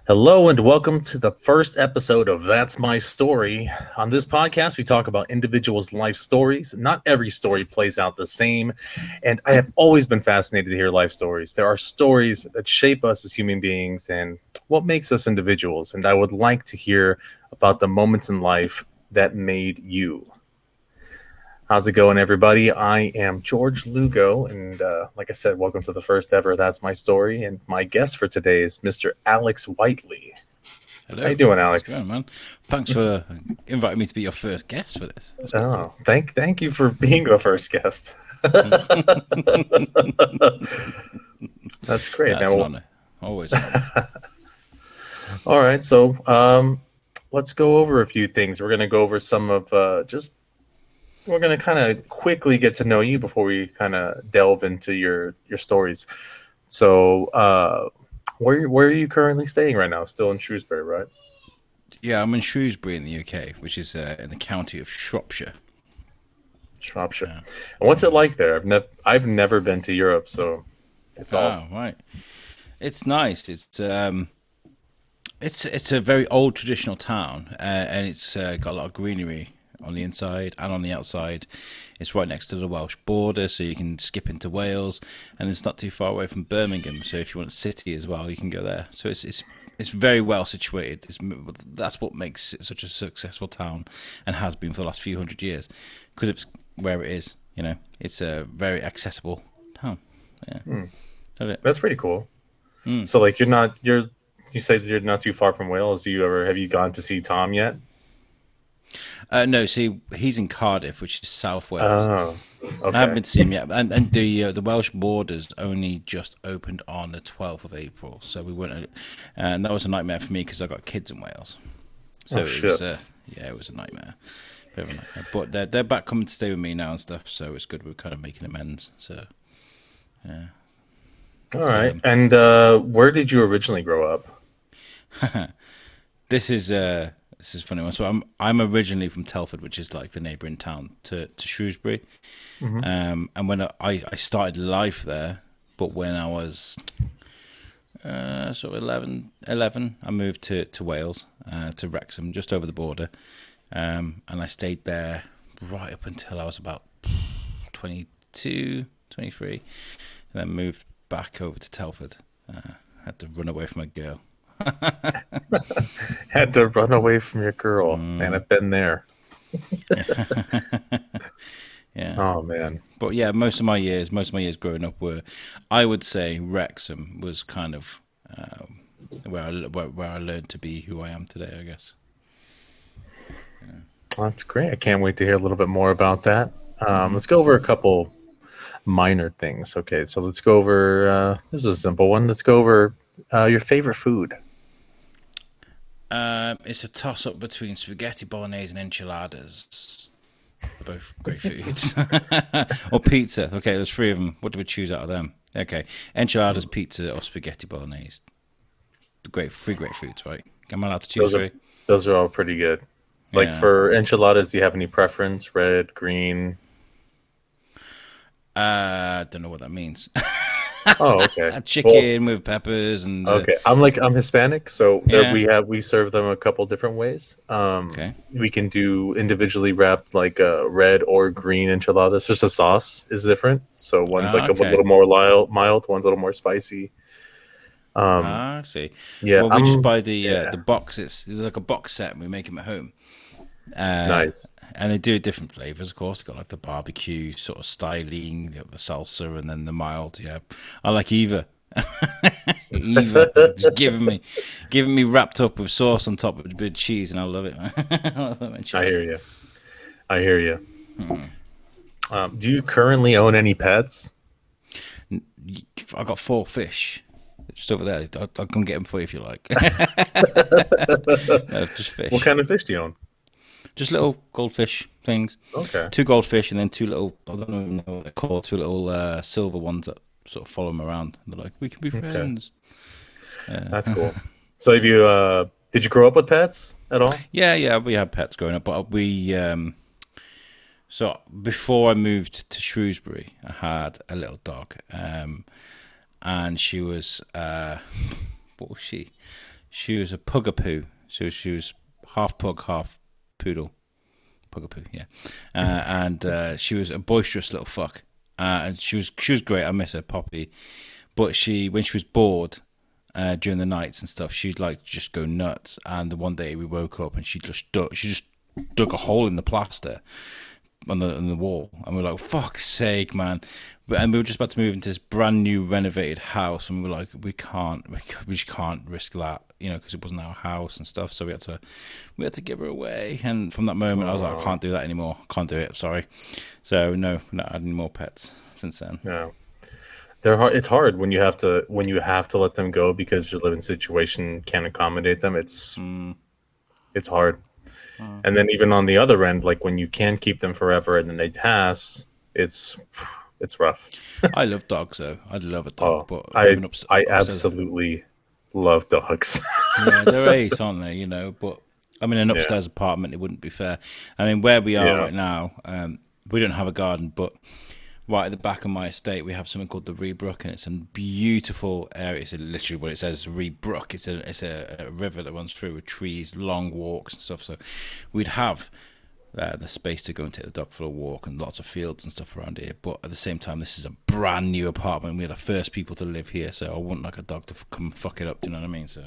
Hello and welcome to the first episode of That's My Story. On this podcast, we talk about individuals' life stories. Not every story plays out the same, and I have always been fascinated to hear life stories. There are stories that shape us as human beings and what makes us individuals, and I would like to hear about the moments in life that made you. How's it going, everybody? I am George Lugo, and like I said, welcome to the first ever That's My Story. And my guest for today is Mr. Alex Whiteley. Hello. How you doing, Alex? How's it going, man? Thanks for inviting me to be your first guest for this. Oh, thank you for being the first guest. That's great. That's an honor. Always an honor. All right, so let's go over a few things. We're going to go over some of we're going to kind of quickly get to know you before we kind of delve into your stories. So, where are you currently staying right now? Still in Shrewsbury, right? Yeah, I'm in Shrewsbury in the UK, which is in the county of Shropshire. Shropshire. Yeah. And what's it like there? I've never been to Europe, so it's all. Oh, right. It's nice. It's a very old traditional town, and it's got a lot of greenery on the inside and on the outside. It's right next to the Welsh border, so you can skip into Wales, and it's not too far away from Birmingham. So if you want a city as well, you can go there. So it's very well situated. That's what makes it such a successful town, and has been for the last few hundred years, because it's where it is. You know, it's a very accessible town. Yeah, That's pretty cool. So like you said you're not too far from Wales. Have you gone to see Tom yet? No, see, he's in Cardiff, which is South Wales. Oh, okay. I haven't been to see him yet, and the Welsh borders only just opened on the 12th of April, so we went, and that was a nightmare for me because I got kids in Wales. So it was a nightmare, bit of a nightmare. But they're back coming to stay with me now and stuff, so it's good. We're kind of making amends. So yeah. All right. And where did you originally grow up? This is a funny one. So I'm originally from Telford, which is like the neighbouring town to Shrewsbury. Mm-hmm. And when I started life there, but when I was sort of 11, I moved to Wales, to Wrexham, just over the border. And I stayed there right up until I was about 22, 23, and then moved back over to Telford. Had to run away from a girl. Had to run away from your girl. Man, I've been there. Yeah. Oh man. But yeah, most of my years growing up were, I would say, Wrexham was kind of where I learned to be who I am today, I guess. Yeah. Well, that's great. I can't wait to hear a little bit more about that. Let's go over a couple minor things. Okay, so let's go over. This is a simple one. Let's go over your favorite food. It's a toss-up between spaghetti bolognese and enchiladas. Both great foods. Or pizza. Okay, there's three of them. What do we choose out of them? Okay, enchiladas, pizza, or spaghetti bolognese. Three great foods, right? Am I allowed to choose three? Those are all pretty good. Like for enchiladas, do you have any preference? Red, green? I don't know what that means. Oh, okay. Chicken with peppers and. Okay, I'm Hispanic, so we serve them a couple different ways. Okay. We can do individually wrapped like red or green enchiladas. Just the sauce is different. So one's a little more mild, one's a little more spicy. I see. Yeah, well, we just buy the box. It's like a box set, and we make them at home. Nice. And they do different flavors, of course. They've got like the barbecue sort of styling, the salsa, and then the mild. Yeah, I like either. Just giving me wrapped up with sauce on top of a bit of cheese, and I love it. I hear you. Do you currently own any pets? I got 4 fish. Just over there. I'll come get them for you if you like. Just fish. What kind of fish do you own? Just little goldfish things. Okay. 2 goldfish and then 2 little, I don't even know what they're called, 2 little silver ones that sort of follow them around. They're like, we can be friends. Okay. That's cool. So did you grow up with pets at all? Yeah, we had pets growing up, but so before I moved to Shrewsbury, I had a little dog, and she was, what was she? She was a pugapoo, so she was half pug, half poodle. Pugapoo, yeah. And she was a boisterous little fuck. And she was great. I miss her, Poppy. But when she was bored during the nights and stuff, she'd like just go nuts. And the one day we woke up and she just dug a hole in the plaster on the wall, and we're like, fuck's sake, man. And we were just about to move into this brand new renovated house, and we were like, we just can't risk that, because it wasn't our house and stuff. So we had to give her away. And from that moment, I was like, I can't do that anymore. Can't do it. Sorry. So no, we're not adding more pets since then. Yeah, they're hard. It's hard when you have to let them go because your living situation can't accommodate them. It's hard. And then even on the other end, like when you can keep them forever and then they pass, it's rough. I love dogs, though. I'd love a dog, but I absolutely love dogs. Yeah, they're ace, aren't they? But I mean, an upstairs apartment, it wouldn't be fair. I mean, where we are right now, we don't have a garden, but right at the back of my estate, we have something called the Reebrook, and it's a beautiful area. It's literally what it says, Reebrook. It's a river that runs through with trees, long walks and stuff. So we'd have the space to go and take the dog for a walk and lots of fields and stuff around here. But at the same time, this is a brand new apartment. We're the first people to live here, so I wouldn't like a dog to come fuck it up. Do you know what I mean? So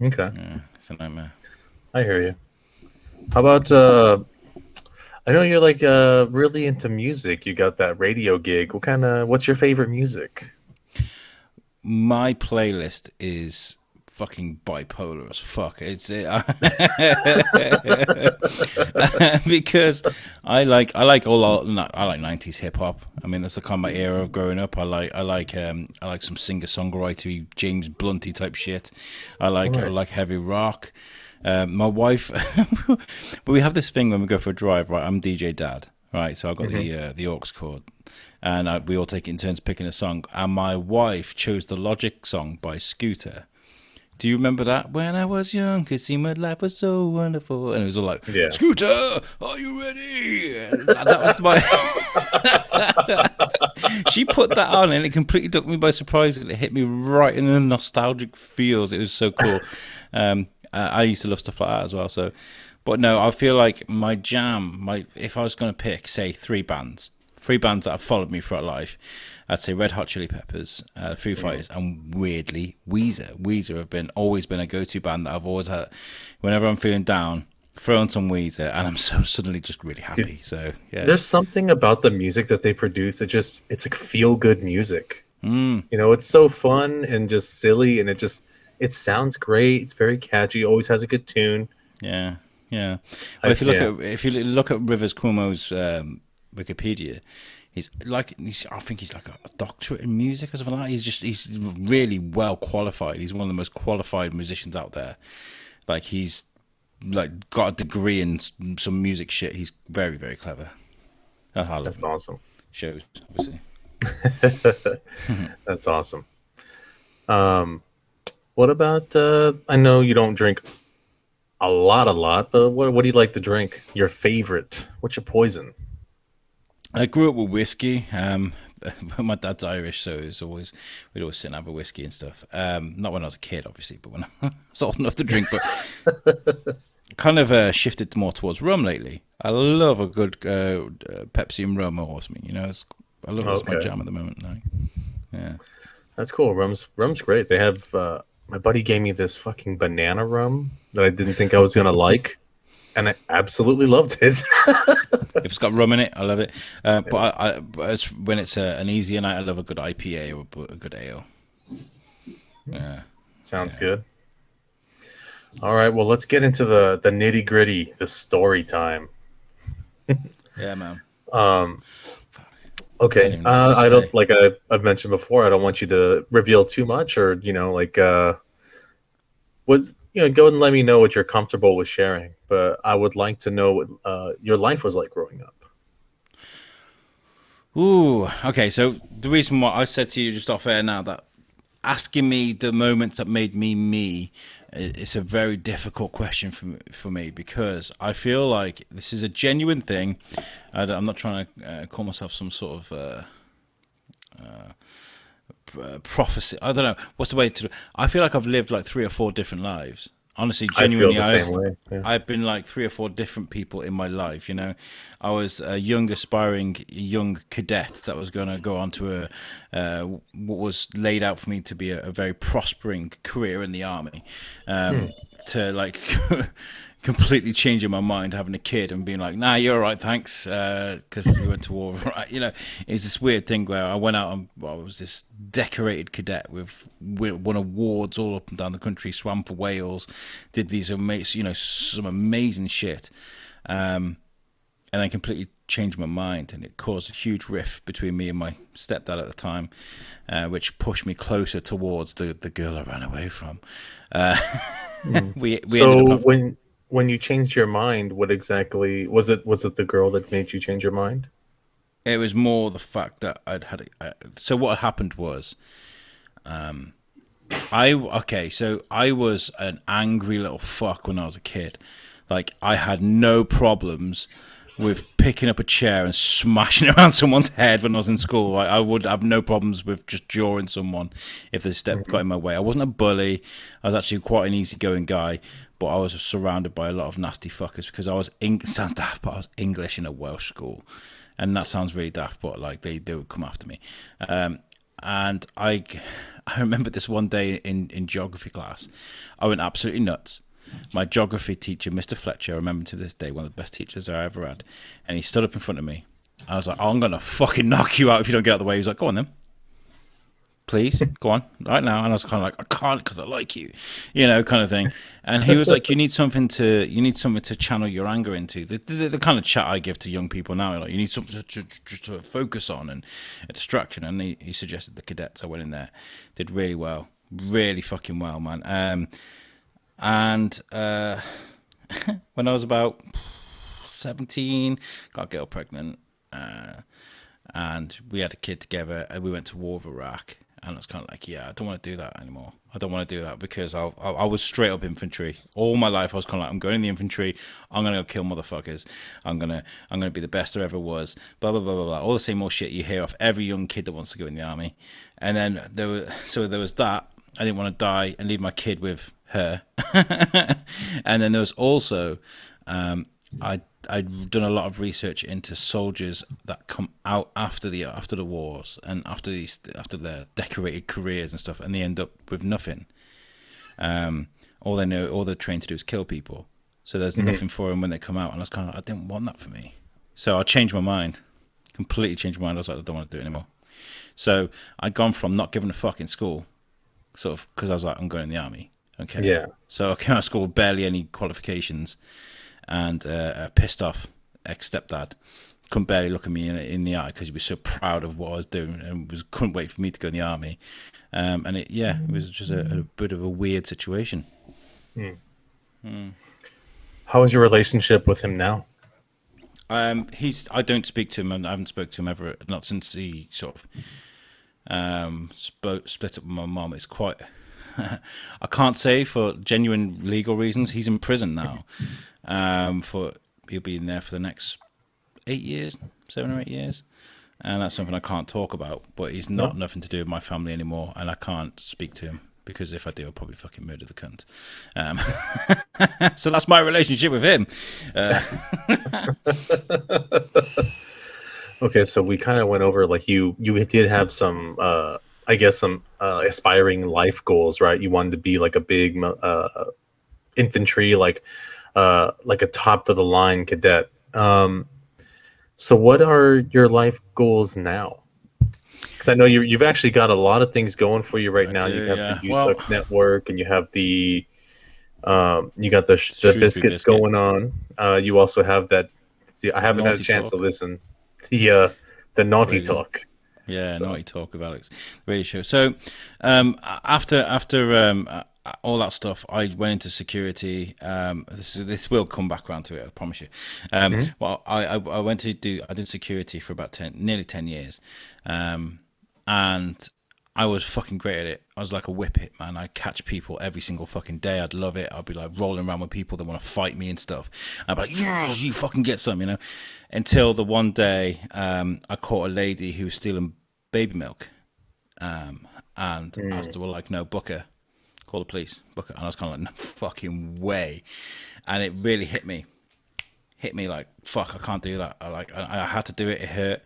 okay, yeah, it's a nightmare. I hear you. How about I know you're like really into music. You got that radio gig. What's your favorite music? My playlist is fucking bipolar as fuck. Because I like 90s hip hop. I mean, that's the kind of my era of growing up. I like some singer songwriter James Blunty type shit. I like heavy rock. My wife, but we have this thing when we go for a drive, right? I'm DJ Dad, right? So I've got the aux cord, and we all take it in turns picking a song. And my wife chose the Logic song by Scooter. Do you remember that? When I was young, could see my life was so wonderful, and it was all like, Scooter, are you ready? And that was my. She put that on, and it completely took me by surprise. It hit me right in the nostalgic feels. It was so cool. I used to love stuff like that as well. So, but no, I feel like my jam, if I was going to pick, say, three bands that have followed me throughout life, I'd say Red Hot Chili Peppers, Foo Fighters, and weirdly, Weezer. Weezer have always been a go-to band that I've always had. Whenever I'm feeling down, throw on some Weezer, and I'm so suddenly just really happy. Dude, so yeah, there's something about the music that they produce. It's like feel-good music. It's so fun and just silly, and it sounds great. It's very catchy. Always has a good tune. Yeah. Well, if you look at Rivers Cuomo's Wikipedia, I think he's like a doctorate in music or something like that. He's really well qualified. He's one of the most qualified musicians out there. Like he's like got a degree in some music shit. He's very, very clever. That's awesome. Shows, obviously. That's awesome. What about, I know you don't drink a lot, but what do you like to drink? Your favorite? What's your poison? I grew up with whiskey. My dad's Irish, so we'd always sit and have a whiskey and stuff. Not when I was a kid, obviously, but when I was old enough to drink. But kind of shifted more towards rum lately. I love a good Pepsi and rum or something. I love it's my jam at the moment. Like, yeah, that's cool. Rum's great. They have. My buddy gave me this fucking banana rum that I didn't think I was gonna like, and I absolutely loved it. If it's got rum in it, I love it. But when it's an easier night, I love a good IPA or a good ale. Yeah, sounds good. All right, well, let's get into the nitty gritty, the story time. Yeah, man. Okay, I don't like I've mentioned before. I don't want you to reveal too much, or go and let me know what you're comfortable with sharing. But I would like to know what your life was like growing up. Ooh, okay. So the reason why I said to you just off air now that asking me the moments that made me, it's a very difficult question for me because I feel like this is a genuine thing. I'm not trying to call myself some sort of prophecy. I don't know what's the way to. I feel like I've lived like 3 or 4 different lives. Honestly, I feel genuinely, the same way. Yeah. I've been like 3 or 4 different people in my life. You know, I was a young, aspiring young cadet that was going to go on to what was laid out for me to be a very prospering career in the army. To like completely changing my mind, having a kid and being like, "Nah, you're all right, thanks," because we went to war. Right? You know, it's this weird thing where I went out and I was this decorated cadet with won awards all up and down the country, swam for whales, did these amazing, some amazing shit, and I completely changed my mind, and it caused a huge rift between me and my stepdad at the time, which pushed me closer towards the girl I ran away from. We So ended up when you changed your mind, what exactly was it? Was it the girl that made you change your mind? It was more the fact that I'd had. So what happened was, so I was an angry little fuck when I was a kid. Like I had no problems with picking up a chair and smashing around someone's head when I was in school. I would have no problems with just jawing someone if they got in my way. I wasn't a bully. I was actually quite an easygoing guy, but I was surrounded by a lot of nasty fuckers because I was sounds daft, but I was English in a Welsh school, and that sounds really daft, but like they would come after me. And I remember this one day in geography class, I went absolutely nuts. My geography teacher, Mr. Fletcher, I remember to this day, one of the best teachers I ever had. And he stood up in front of me. I was like, I'm going to fucking knock you out if you don't get out of the way. He was like, go on then. Please, go on, right now. And I was kind of like, I can't because I like you, kind of thing. And he was like, you need something to channel your anger into. The kind of chat I give to young people now, like you need something to focus on and a distraction. And he suggested the cadets. I went in there, did really well, really fucking well, man. And when I was about 17, got a girl pregnant, and we had a kid together, and we went to war with Iraq. And I was kind of like, yeah, I don't want to do that anymore. I don't want to do that because I was straight up infantry all my life. I was kind of like, I'm going in the infantry. I'm going to go kill motherfuckers. I'm gonna be the best there ever was. Blah blah blah blah blah. All the same old shit you hear off every young kid that wants to go in the army. And then there was that. I didn't want to die and leave my kid with her. And then there was also I'd done a lot of research into soldiers that come out after the wars and after their decorated careers and stuff, and they end up with nothing. All they're trained to do is kill people. So there's nothing for them when they come out. And I was kind of, I didn't want that for me. So I changed my mind, completely changed my mind. I was like, I don't want to do it anymore. So I'd gone from not giving a fuck in school, sort of, because I was like, I'm going in the army. Okay. Yeah. So I came out of school with barely any qualifications, and a pissed off ex-stepdad couldn't barely look at me in the eye because he was so proud of what I was doing and couldn't wait for me to go in the army. And it was just a bit of a weird situation. How is your relationship with him now? I don't speak to him, and I haven't spoken to him ever, not since he sort of split up with my mum. It's quite... I can't say for genuine legal reasons. He's in prison now. He'll be in there for the next 7 or 8 years, and that's something I can't talk about. But he's nothing to do with my family anymore, and I can't speak to him because if I do, I'll probably fucking murder the cunt. So that's my relationship with him. Okay, so we kind of went over like you did have some I guess some aspiring life goals, right? You wanted to be like a big infantry, like a top of the line cadet. So what are your life goals now? Because I know you've actually got a lot of things going for you right now. You have the USUC network, and you have the you got the biscuits going on. You also have that. I haven't had a chance to listen. The naughty talk. Yeah, naughty talk of Alex, radio show. So after all that stuff, I went into security. This will come back around to it, I promise you. Well, I did security for about nearly 10 years, and I was fucking great at it. I was like a whippet, man. I'd catch people every single fucking day. I'd love it. I'd be like rolling around with people that want to fight me and stuff. I'd be like, yeah, you fucking get some, Until the one day I caught a lady who was stealing baby milk. And as they were like, no, Booker, call the police, Booker. And I was kind of like, no fucking way. And it really hit me like, fuck, I can't do that. I had to do it. It hurt.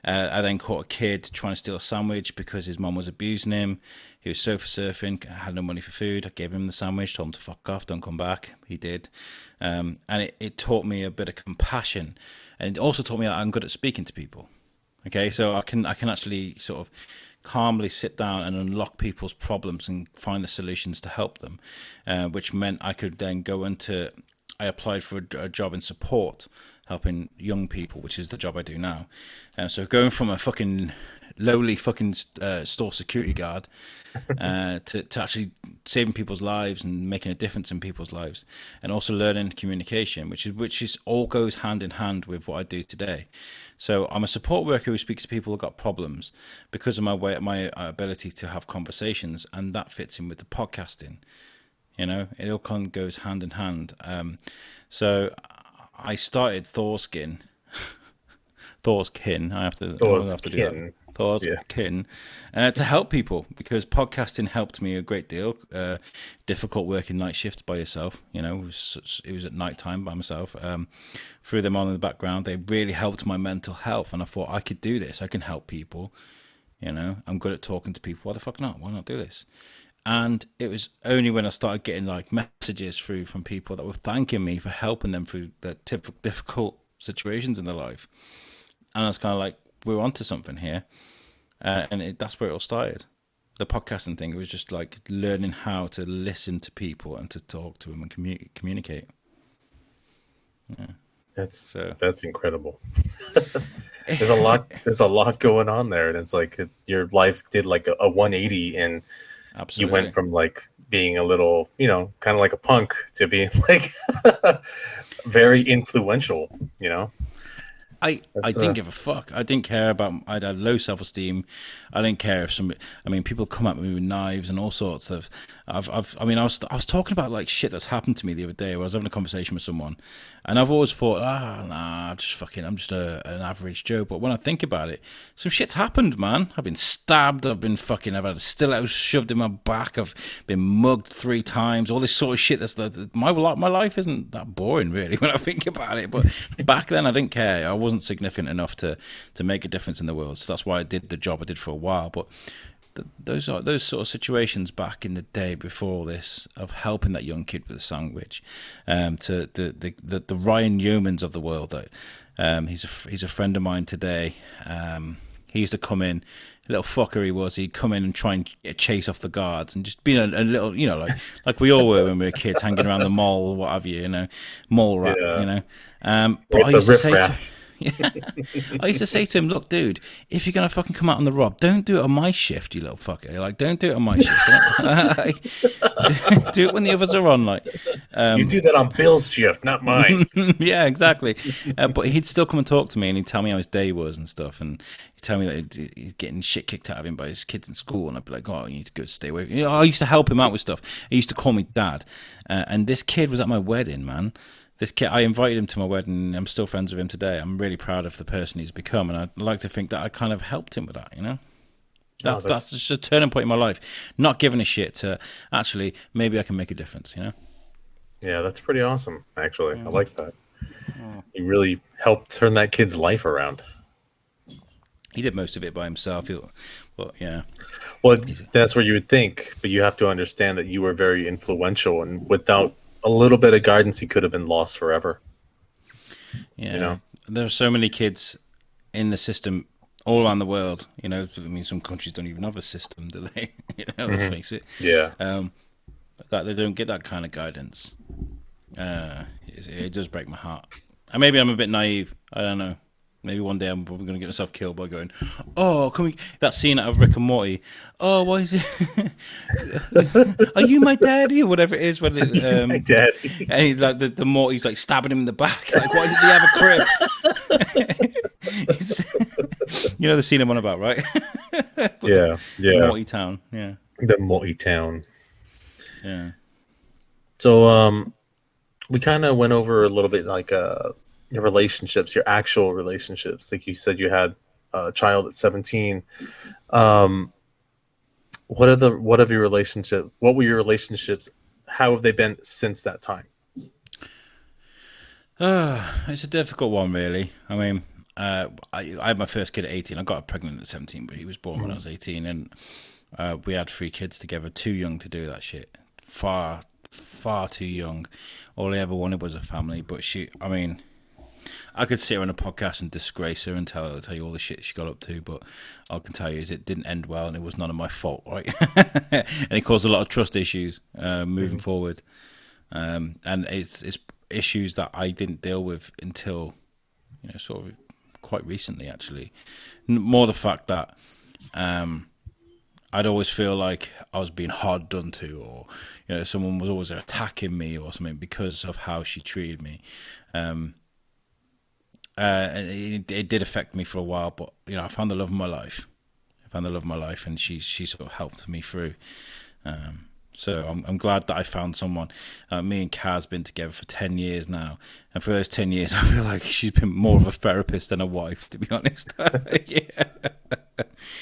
I then caught a kid trying to steal a sandwich because his mum was abusing him. He was sofa surfing, had no money for food. I gave him the sandwich, told him to fuck off, don't come back. He did. And it taught me a bit of compassion. And it also taught me that I'm good at speaking to people. Okay, so I can actually sort of calmly sit down and unlock people's problems and find the solutions to help them, which meant I could then go into... I applied for a job in support, helping young people, which is the job I do now. So going from a fucking lowly fucking store security guard to actually saving people's lives and making a difference in people's lives, and also learning communication, which is all goes hand in hand with what I do today. So I'm a support worker who speaks to people who've got problems because of my ability to have conversations, and that fits in with the podcasting. You know, it all kind of goes hand in hand. So I started Thorskin. Thorskin. I have to do that. Thorskin. To help people, because podcasting helped me a great deal. Difficult working night shifts by yourself. You know, it was at night time by myself. Threw them on in the background. They really helped my mental health, and I thought I could do this. I can help people. You know, I'm good at talking to people. Why the fuck not? Why not do this? And it was only when I started getting like messages through from people that were thanking me for helping them through the difficult situations in their life. And I was kind of like, we're onto something here. And that's where it all started. The podcasting thing, it was just like learning how to listen to people and to talk to them and communicate. Yeah. That's incredible. There's a lot going on there. And it's like your life did like a 180, and absolutely. You went from like being a little, you know, kind of like a punk to being like very influential, you know. I didn't give a fuck. I didn't care about. I had low self-esteem. I didn't care if people come at me with knives and all sorts of. I was talking about like shit that's happened to me the other day. Where I was having a conversation with someone, and I've always thought, nah, I'm just an average Joe. But when I think about it, some shit's happened, man. I've been stabbed. I've had a stiletto shoved in my back. I've been mugged 3 times. All this sort of shit. My life isn't that boring, really, when I think about it. But back then, I didn't care. I wasn't significant enough to make a difference in the world. So that's why I did the job I did for a while. But those sort of situations back in the day before all this, of helping that young kid with a sandwich, to the Ryan Yeomans of the world. That he's a friend of mine today. He used to come in, little fucker he was. He'd come in and try and chase off the guards, and just being a little, you know, like we all were when we were kids, hanging around the mall or what have you, you know, mall rat, you know. But I used to say to I used to say to him, look, dude, if you're going to fucking come out on the rob, don't do it on my shift, you little fucker. Like, don't do it on my shift. Do it when the others are on. Like, you do that on Bill's shift, not mine. Yeah, exactly. But he'd still come and talk to me, and he'd tell me how his day was and stuff. And he'd tell me that he's getting shit kicked out of him by his kids in school. And I'd be like, oh, you need to go stay away. You know, I used to help him out with stuff. He used to call me dad. And this kid was at my wedding, man. This kid, I invited him to my wedding. I'm still friends with him today. I'm really proud of the person he's become, and I'd like to think that I kind of helped him with that, you know? That's just a turning point in my life. Not giving a shit to actually, maybe I can make a difference, you know? Yeah, that's pretty awesome, actually. I like that. He really helped turn that kid's life around. He did most of it by himself. But yeah. Well, that's what you would think, but you have to understand that you were very influential, and without a little bit of guidance, he could have been lost forever. Yeah, you know? There are so many kids in the system all around the world. You know, I mean, some countries don't even have a system, do they? You know, let's face it. Yeah. That they don't get that kind of guidance. It does break my heart. And maybe I'm a bit naive. I don't know. Maybe one day I'm probably going to get myself killed by going, oh, can we... That scene out of Rick and Morty. Oh, why is it... Are you my daddy? Or whatever it is. When my daddy. And he, like, the Morty's like stabbing him in the back. Like, why did he have a crib? You know the scene I'm on about, right? Yeah. Morty Town, yeah. The Morty Town. Yeah. So, we kind of went over a little bit like... your relationships, your actual relationships. Like you said, you had a child at 17. what have your relationship? What were your relationships? How have they been since that time? It's a difficult one, really. I mean, I had my first kid at 18. I got pregnant at 17, but he was born when I was 18, and we had 3 kids together. Too young to do that shit. Far, far too young. All I ever wanted was a family. But I mean, I could sit her on a podcast and disgrace her and tell you all the shit she got up to, but all I can tell you is it didn't end well, and it was none of my fault, right? And it caused a lot of trust issues moving forward, and it's issues that I didn't deal with until sort of quite recently, actually. More the fact that I'd always feel like I was being hard done to, or someone was always attacking me or something because of how she treated me. And it did affect me for a while, but I found the love of my life. And she sort of helped me through. So I'm glad that I found someone. Me and Kaz been together for 10 years now, and for those 10 years, I feel like she's been more of a therapist than a wife, to be honest. Yeah.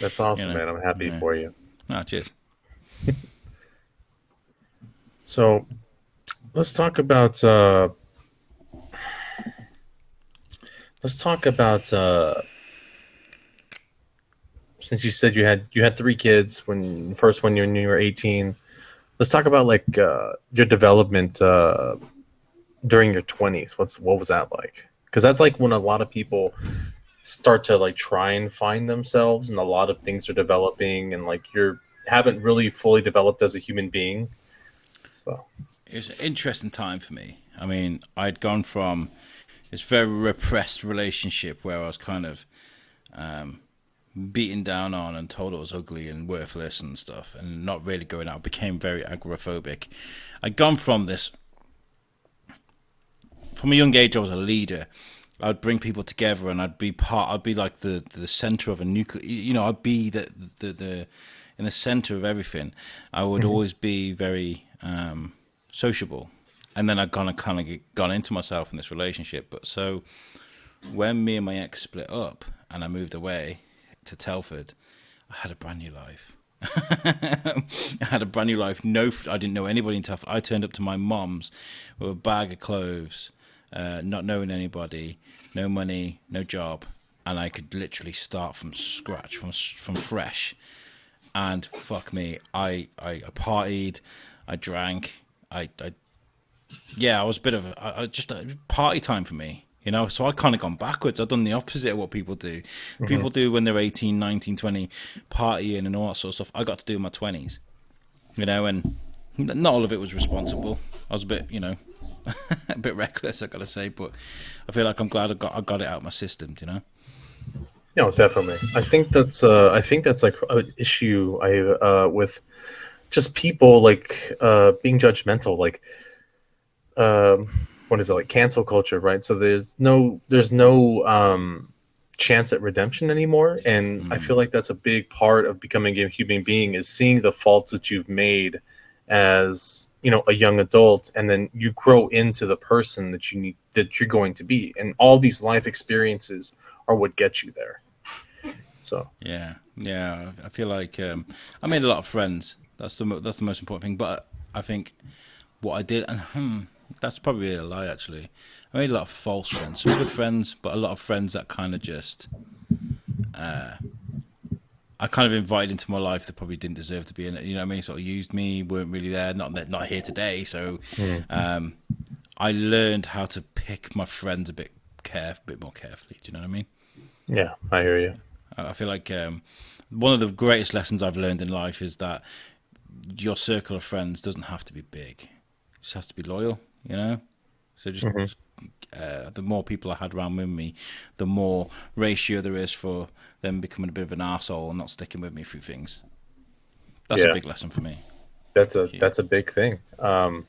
That's awesome, man. I'm happy for you. Cheers. So let's talk about since you said you had 3 kids when first when you were 18. Let's talk about like your development during your 20s. What was that like? Because that's like when a lot of people start to like try and find themselves, and a lot of things are developing, and like you haven't really fully developed as a human being. So it was an interesting time for me. I mean, I'd gone from this very repressed relationship where I was kind of beaten down on and told I was ugly and worthless and stuff, and not really going out. I became very agoraphobic. I'd gone from this. From a young age, I was a leader. I'd bring people together, and I'd be like the center of a nuclear. I'd be the in the center of everything. I would always be very sociable, and then I'd kind of gone into myself in this relationship. But so when me and my ex split up, and I moved away to Telford, I had a brand new life. I had a brand new life. I didn't know anybody in Telford. I turned up to my mom's with a bag of clothes, not knowing anybody, no money, no job, and I could literally start from scratch, from fresh. And fuck me, I partied, I drank, I was a bit of just a party time for me. So I kind of gone backwards. I've done the opposite of what people do. People do when they're 18, 19, 20, partying and all that sort of stuff. I got to do in my 20s, and not all of it was responsible. I was a bit, a bit reckless, I got to say, but I feel like I'm glad I got it out of my system, definitely. I think that's like an issue with just people like being judgmental, like what is it, like cancel culture, right? So there's no chance at redemption anymore, and I feel like that's a big part of becoming a human being, is seeing the faults that you've made as a young adult, and then you grow into the person that you're going to be, and all these life experiences are what get you there. So yeah, I feel like I made a lot of friends. That's the most important thing. But I think what I did, and that's probably a lie, actually. I made a lot of false friends, some good friends, but a lot of friends that kind of just I kind of invited into my life that probably didn't deserve to be in it. You know what I mean? Sort of used me, weren't really there, not here today. So I learned how to pick my friends a bit more carefully. Do you know what I mean? Yeah, I hear you. I feel like one of the greatest lessons I've learned in life is that your circle of friends doesn't have to be big. It just has to be loyal, So just the more people I had around with me, the more ratio there is for them becoming a bit of an arsehole and not sticking with me through things. That's a big lesson for me. That's a big thing. I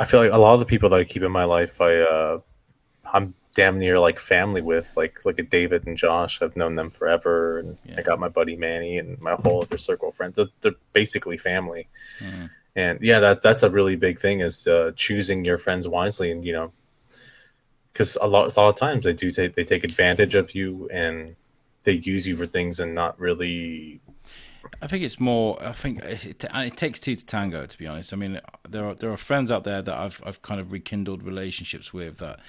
feel like a lot of the people that I keep in my life, I'm damn near like family with, like a David and Josh. I've known them forever, and I got my buddy Manny and my whole other circle of friends. They're basically family. And that's a really big thing, is choosing your friends wisely, and because a lot of times they take advantage of you, and they use you for things and not really I think it's more. I think it takes two to tango. To be honest, I mean, there are friends out there that I've kind of rekindled relationships with that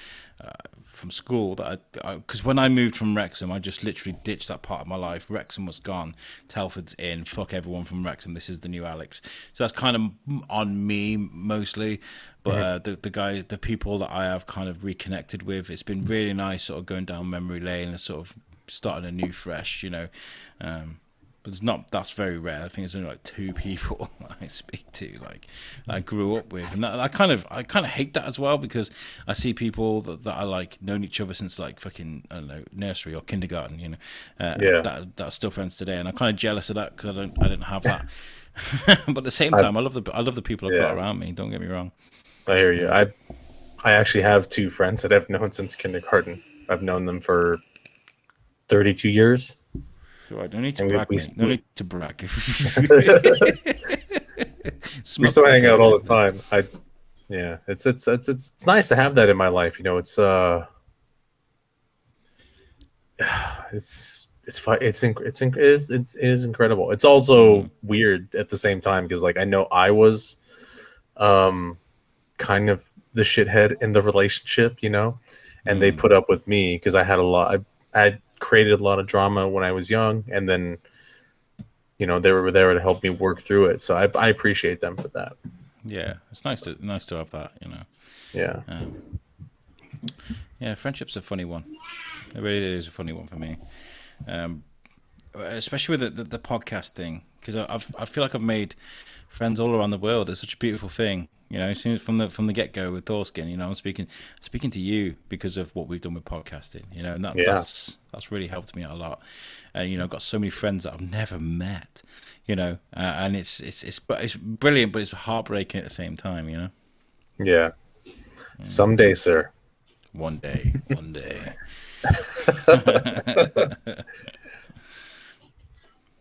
from school. That because when I moved from Wrexham, I just literally ditched that part of my life. Wrexham was gone. Telford's in. Fuck everyone from Wrexham. This is the new Alex. So that's kind of on me mostly. But the people that I have kind of reconnected with, it's been really nice, sort of going down memory lane and sort of starting a new fresh. But it's not. That's very rare. I think there's only like two people I speak to, like I grew up with, and I kind of hate that as well, because I see people that I like known each other since like fucking, I don't know, nursery or kindergarten, that are still friends today, and I'm kind of jealous of that because I didn't have that. But at the same time, I love the people I've got around me. Don't get me wrong. I hear you. I actually have two friends that I've known since kindergarten. I've known them for 32 years. I don't need to brag. No need to brag. We still hang out all the time. It's nice to have that in my life. It is incredible. It's also weird at the same time, because like I know I was kind of the shithead in the relationship, and they put up with me because I had I created a lot of drama when I was young, and then they were there to help me work through it. So I appreciate them for that. Yeah, it's nice to have that. Yeah. Yeah, friendship's a funny one. It really is a funny one for me, especially with the podcast thing, because I feel like I've made friends all around the world. It's such a beautiful thing. As soon as from the get go with Thorskin, I'm speaking to you because of what we've done with podcasting, and that's really helped me out a lot. And I've got so many friends that I've never met, and it's brilliant, but it's heartbreaking at the same time, Yeah. Someday, sir. One day.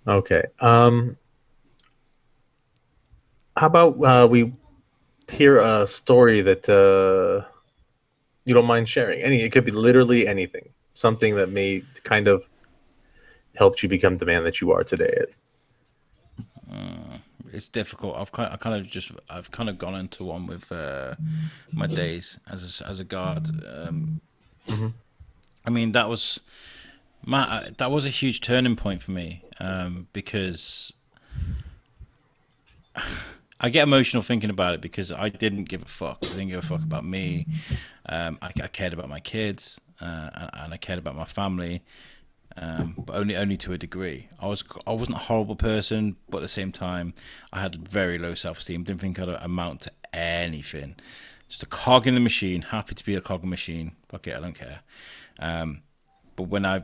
Okay. How about we hear a story that you don't mind sharing? It could be literally anything. Something that may kind of helped you become the man that you are today. It's difficult. I've kind of gone into one with my days as a guard. I mean, that was a huge turning point for me, because I get emotional thinking about it, because I didn't give a fuck. I didn't give a fuck about me. I cared about my kids, and I cared about my family, but only to a degree. I wasn't a horrible person, but at the same time, I had very low self-esteem. Didn't think I'd amount to anything. Just a cog in the machine. Happy to be a cog in the machine. Fuck it, I don't care. But when I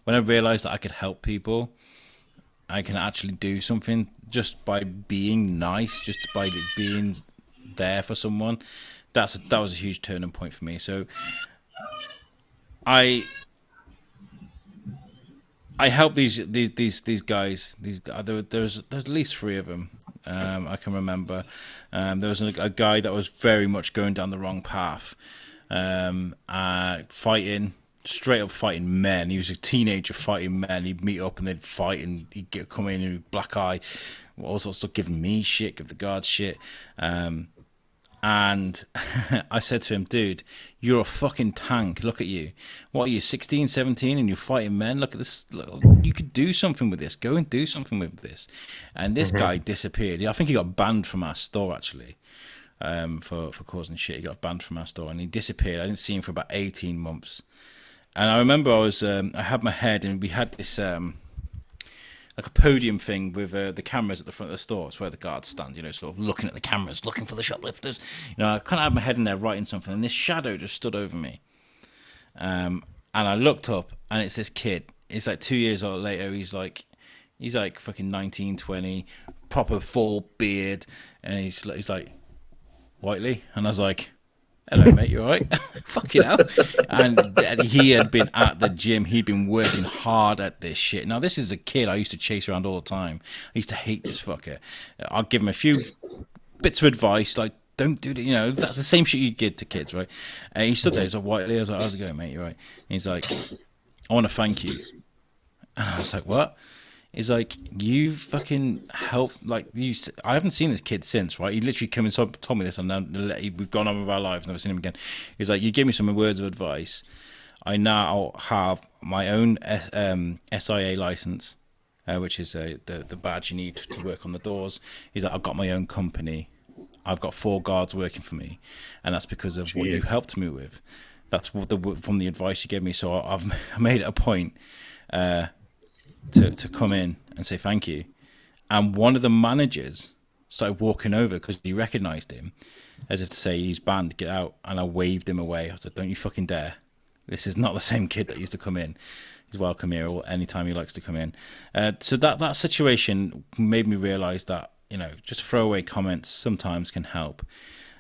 realized that I could help people, I can actually do something just by being nice, just by being there for someone. That was a huge turning point for me. So I helped these guys. There's at least three of them. I can remember. There was a guy that was very much going down the wrong path, straight up fighting men. He was a teenager fighting men. He'd meet up and they'd fight, and he'd come in and black eye, all sorts of stuff, giving me shit, give the guards shit. And I said to him, dude, you're a fucking tank. Look at you. What are you, 16, 17, and you're fighting men? Look at this. Look, you could do something with this. Go and do something with this. And this guy disappeared. I think he got banned from our store, actually, for causing shit. He got banned from our store, and he disappeared. I didn't see him for about 18 months. And I remember I had my head, and we had this like a podium thing with the cameras at the front of the store. It's where the guards stand, sort of looking at the cameras, looking for the shoplifters. I kind of had my head in there writing something, and this shadow just stood over me. And I looked up, and it's this kid. It's like 2 years old later. He's like fucking 19, 20, proper full beard, and he's like, Whiteley, and I was like, hello, mate, you all right? Fucking hell. And he had been at the gym. He'd been working hard at this shit. Now, this is a kid I used to chase around all the time. I used to hate this fucker. I'll give him a few bits of advice, like, don't do that. That's the same shit you give to kids, right? And he stood there. He's like, Whiteley. I was like, how's it going, mate? You all right? And he's like, I want to thank you. And I was like, what? He's like, you fucking helped, like, I haven't seen this kid since, right? He literally came and told me this, and then we've gone on with our lives, never seen him again. He's like, you gave me some words of advice. I now have my own SIA license, which is the badge you need to work on the doors. He's like, I've got my own company. I've got 4 guards working for me, and that's because of what you helped me with. That's what from the advice you gave me. So I've made it a point to come in and say thank you. And one of the managers started walking over because he recognised him, as if to say, he's banned, get out. And I waved him away. I said, don't you fucking dare. This is not the same kid that used to come in. He's welcome here or anytime he likes to come in. So that situation made me realise that, just throwaway comments sometimes can help.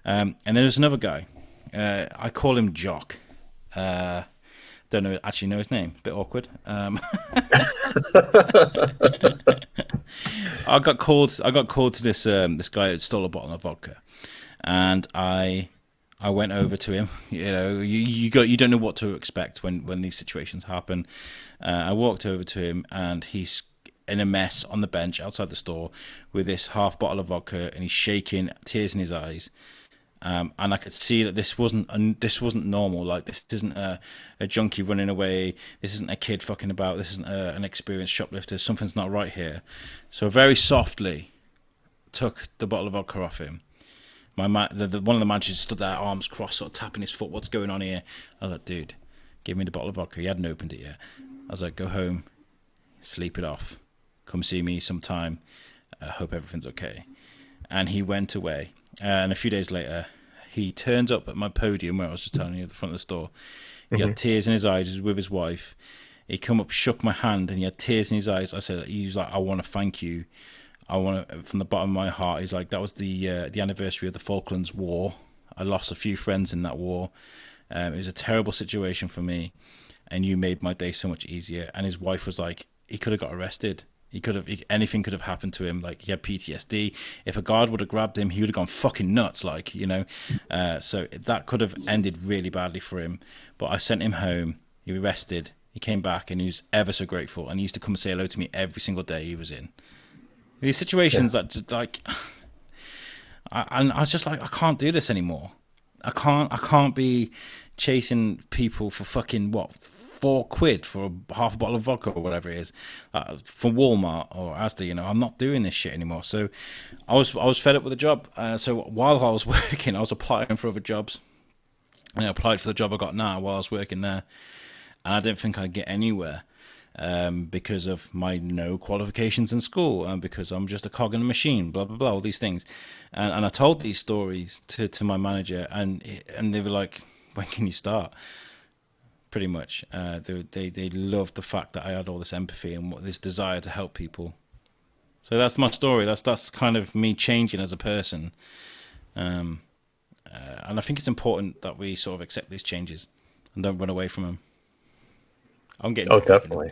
And there's another guy. I call him Jock. Don't actually know his name. A bit awkward. I got called to this guy that stole a bottle of vodka, and I went over to him. You don't know what to expect when these situations happen. I walked over to him, and he's in a mess on the bench outside the store with this half bottle of vodka, and he's shaking, tears in his eyes. And I could see that this wasn't normal. Like, this isn't a junkie running away. This isn't a kid fucking about. This isn't an experienced shoplifter. Something's not right here. So very softly took the bottle of vodka off him. One of the managers stood there, arms crossed, sort of tapping his foot. What's going on here? I was like, dude, give me the bottle of vodka. He hadn't opened it yet. I was like, go home, sleep it off. Come see me sometime. I hope everything's okay. And he went away. And a few days later, he turns up at my podium where I was just telling you at the front of the store. He had tears in his eyes. He was with his wife. He come up, shook my hand, and he had tears in his eyes. He was like, I want to thank you. I want to, from the bottom of my heart. He's like, that was the anniversary of the Falklands War. I lost a few friends in that war. It was a terrible situation for me, and you made my day so much easier. And his wife was like, he could have got arrested. Anything could have happened to him. Like, he had PTSD. If a guard would have grabbed him, he would have gone fucking nuts. So that could have ended really badly for him. But I sent him home. He was arrested. He came back, and he was ever so grateful. And he used to come and say hello to me every single day he was in. These situations that just, like, I was just like, I can't do this anymore. I can't be chasing people for fucking £4 for half a bottle of vodka or whatever it is, from Walmart or Asda. I'm not doing this shit anymore. So I was fed up with the job. So while I was working, I was applying for other jobs, and I applied for the job I got now while I was working there, and I didn't think I'd get anywhere. Because of my no qualifications in school, and because I'm just a cog in a machine, blah blah blah, all these things, and I told these stories to my manager, and they were like, "When can you start?" Pretty much, they loved the fact that I had all this empathy and this desire to help people. So that's my story. That's kind of me changing as a person, and I think it's important that we sort of accept these changes and don't run away from them. I'm getting definitely.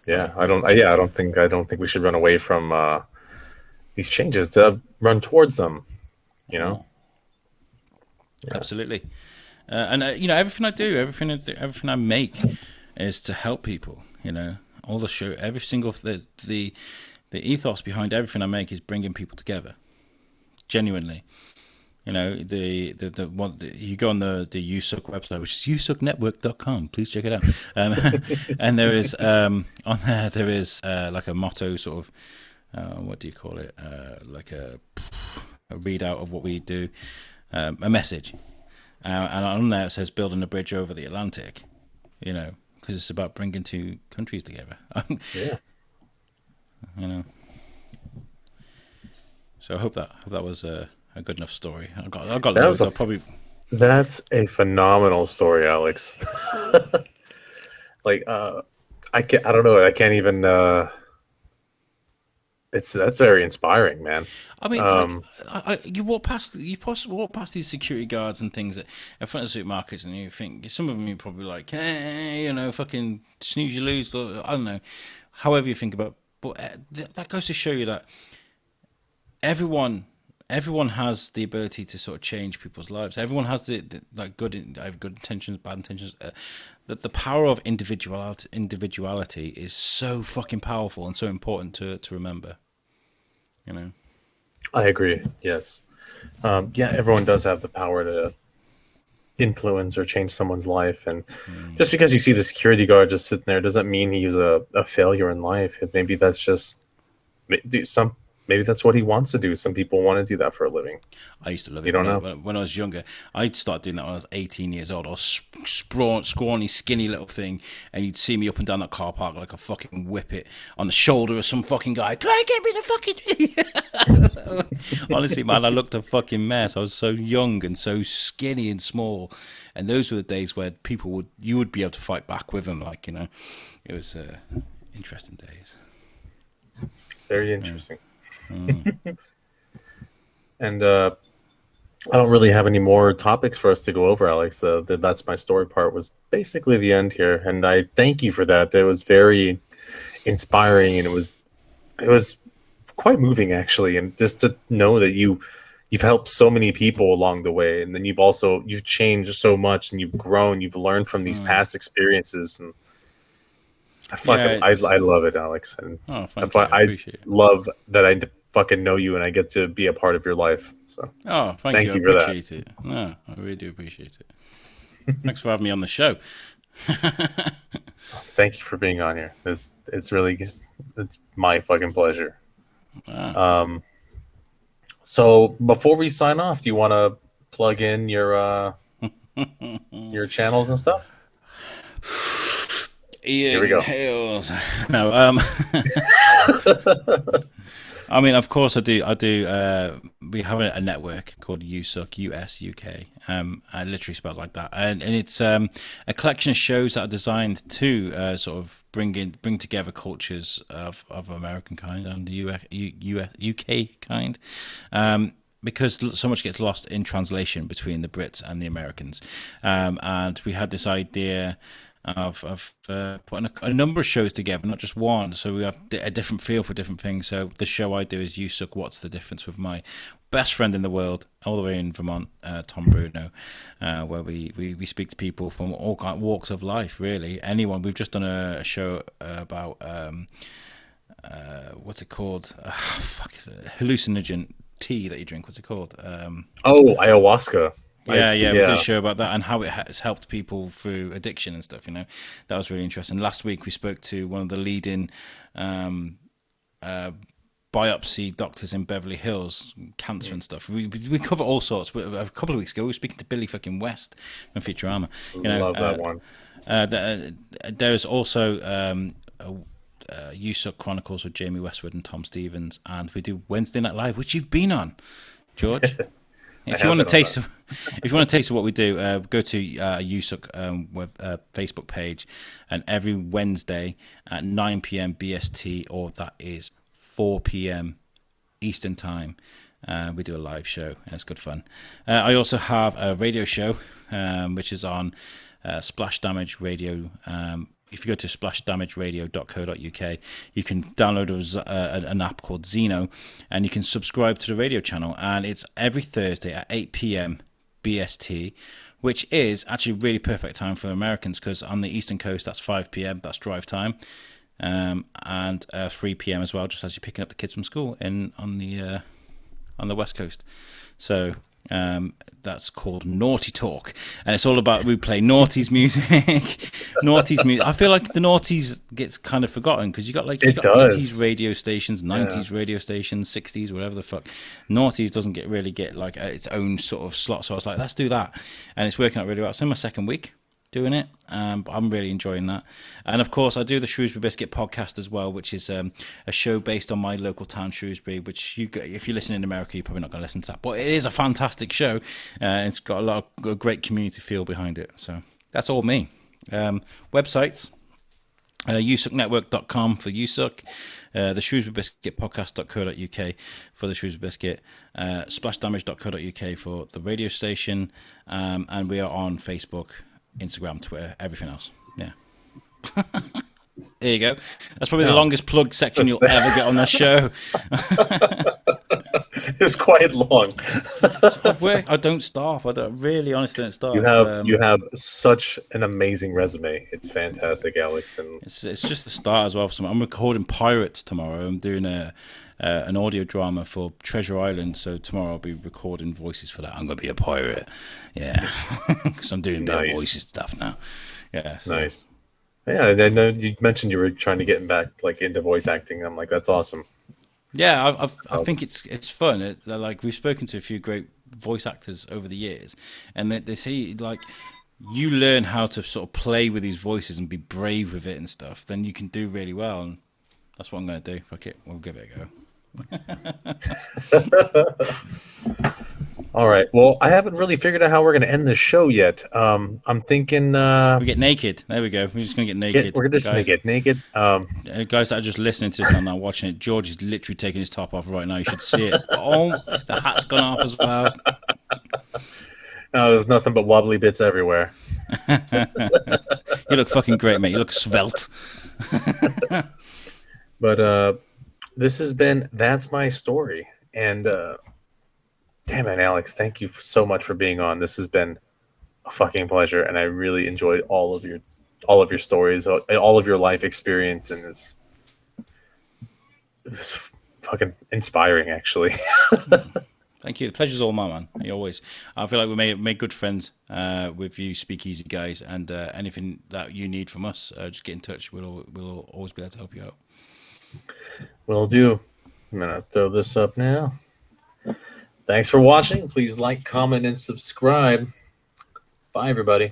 Yeah, I don't think we should run away from these changes. To run towards them, Yeah. Absolutely. And everything I do, everything I make, is to help people. All the show, every single the ethos behind everything I make is bringing people together, genuinely. You go on the USUK website, which is usucknetwork.com. Please check it out. And there is on there is like a motto, sort of what do you call it? Like a readout of what we do, a message, and on there it says building a bridge over the Atlantic. Because it's about bringing two countries together. Yeah. So I hope that was a good enough story. I got loads. That's a phenomenal story, Alex. I don't know. I can't even. That's very inspiring, man. I mean, you walk past these security guards and things in front of supermarkets, and you think some of them you're probably like, hey, fucking snooze you lose, or I don't know, however you think about it. But that goes to show you that everyone has the ability to sort of change people's lives. Everyone has the good intentions, bad intentions. that the power of individuality is so fucking powerful and so important to remember. You know. I agree. Yes. Yeah, everyone does have the power to influence or change someone's life, and just because you see the security guard just sitting there doesn't mean he's a failure in life. Maybe that's just maybe that's what he wants to do. Some people want to do that for a living. I used to love You it don't know. when I was younger. I'd start doing that when I was 18 years old. I was scrawny, skinny little thing, and you'd see me up and down that car park like a fucking whippet on the shoulder of some fucking guy. Can I get me the fucking... Honestly, man, I looked a fucking mess. I was so young and so skinny and small, and those were the days where you would be able to fight back with them. Like, you know, it was interesting days. Very interesting. And I don't really have any more topics for us to go over, Alex. That's my story part was basically the end here, and I thank you for that. It was very inspiring, and it was quite moving actually, and just to know that you've helped so many people along the way, and then you've changed so much, and you've grown, you've learned from these past experiences, and I love it, Alex, and I appreciate it. love that I fucking know you and I get to be a part of your life. So thank you for that. I appreciate it. No, I really do appreciate it. Thanks for having me on the show. Thank you for being on here. It's really good. It's my fucking pleasure. So before we sign off, do you want to plug in your channels and stuff? Here we go. Hales. No, I mean, of course, I do. We have a network called USUK, U-S-U-K. I literally spelled like that, and it's a collection of shows that are designed to sort of bring together cultures of American kind and the UK kind. Because so much gets lost in translation between the Brits and the Americans, and we had this idea of putting a number of shows together, not just one. So we have a different feel for different things. So the show I do is You Suck, What's the Difference, with my best friend in the world, all the way in Vermont, Tom Bruno, where we speak to people from all walks of life, really. Anyone. We've just done a show about, what's it called? Hallucinogen tea that you drink. What's it called? Ayahuasca. We did a show about that and how it has helped people through addiction and stuff. You know, that was really interesting. Last week we spoke to one of the leading biopsy doctors in Beverly Hills, cancer and stuff. We cover all sorts. A couple of weeks ago we were speaking to Billy fucking West from Futurama. You know, love that one. There's also You Suck Chronicles with Jamie Westwood and Tom Stevens, and we do Wednesday Night Live, which you've been on, George. If you want to taste of what we do, go to USUK Facebook page, and every Wednesday at 9 p.m. BST, or that is 4 p.m. Eastern Time, we do a live show, and it's good fun. I also have a radio show, which is on Splash Damage Radio. If you go to splashdamageradio.co.uk, you can download an app called Zeno, and you can subscribe to the radio channel. And it's every Thursday at 8 p.m. BST, which is actually really perfect time for Americans, because on the Eastern Coast, that's 5 p.m., that's drive time, and 3 p.m. as well, just as you're picking up the kids from school on the West Coast. So that's called Naughty Talk, and it's all about, we play Naughty's music. I feel like the Naughties gets kind of forgotten, because you got 80s radio stations, 90s radio stations, 60s, whatever the fuck. Naughties doesn't really get like its own sort of slot, so I was like, let's do that, and it's working out really well. It's in my second week doing it, but I'm really enjoying that. And of course I do the Shrewsbury Biscuit podcast as well, which is a show based on my local town, Shrewsbury, which if you're listening in America, you're probably not going to listen to that, but it is a fantastic show. It's got a great community feel behind it. So that's all me. Websites, usuknetwork.com for USUK, the Shrewsbury Biscuit podcast.co.uk for the Shrewsbury Biscuit, splashdamage.co.uk for the radio station, and we are on Facebook, Instagram, Twitter, everything else. Yeah. There you go. That's probably the longest plug section you'll ever get on the show. It's quite long. I don't stop. I don't really, honestly, don't You stop. have you have such an amazing resume. It's fantastic, Alex. And It's just the start as well. I'm recording Pirates tomorrow. I'm doing an audio drama for Treasure Island. So tomorrow I'll be recording voices for that. I'm going to be a pirate. Yeah, because I'm doing a bit of nice, voices stuff now. Yeah, so. nice. Yeah, I know you mentioned you were trying to get back like into voice acting. I'm like, that's awesome. Yeah, I Um, think it's fun. Like we've spoken to a few great voice actors over the years, and they say like you learn how to sort of play with these voices and be brave with it and stuff. Then you can do really well, and that's what I'm going to do. Fuck it, we'll give it a go. all right. Well, I haven't really figured out how we're going to end the show yet. I'm thinking We get naked. There we go. We're just going to get naked. we're just going to get naked. Guys that are just listening to this and now watching it, George is literally taking his top off right now. You should see it. Oh, the hat's gone off as well. There's nothing but wobbly bits everywhere. You look fucking great, mate. You look svelte. But this has been That's My Story. And damn it, Alex, thank you so much for being on. This has been a fucking pleasure, and I really enjoyed all of your stories, all of your life experience, and it's fucking inspiring, actually. Thank you. The pleasure's all mine, man. You always. I feel like we made good friends with you, Speakeasy guys, and anything that you need from us, just get in touch. We'll always be there to help you out. Will do. I'm gonna throw this up now. Thanks for watching. Please like, comment, and subscribe. Bye, everybody.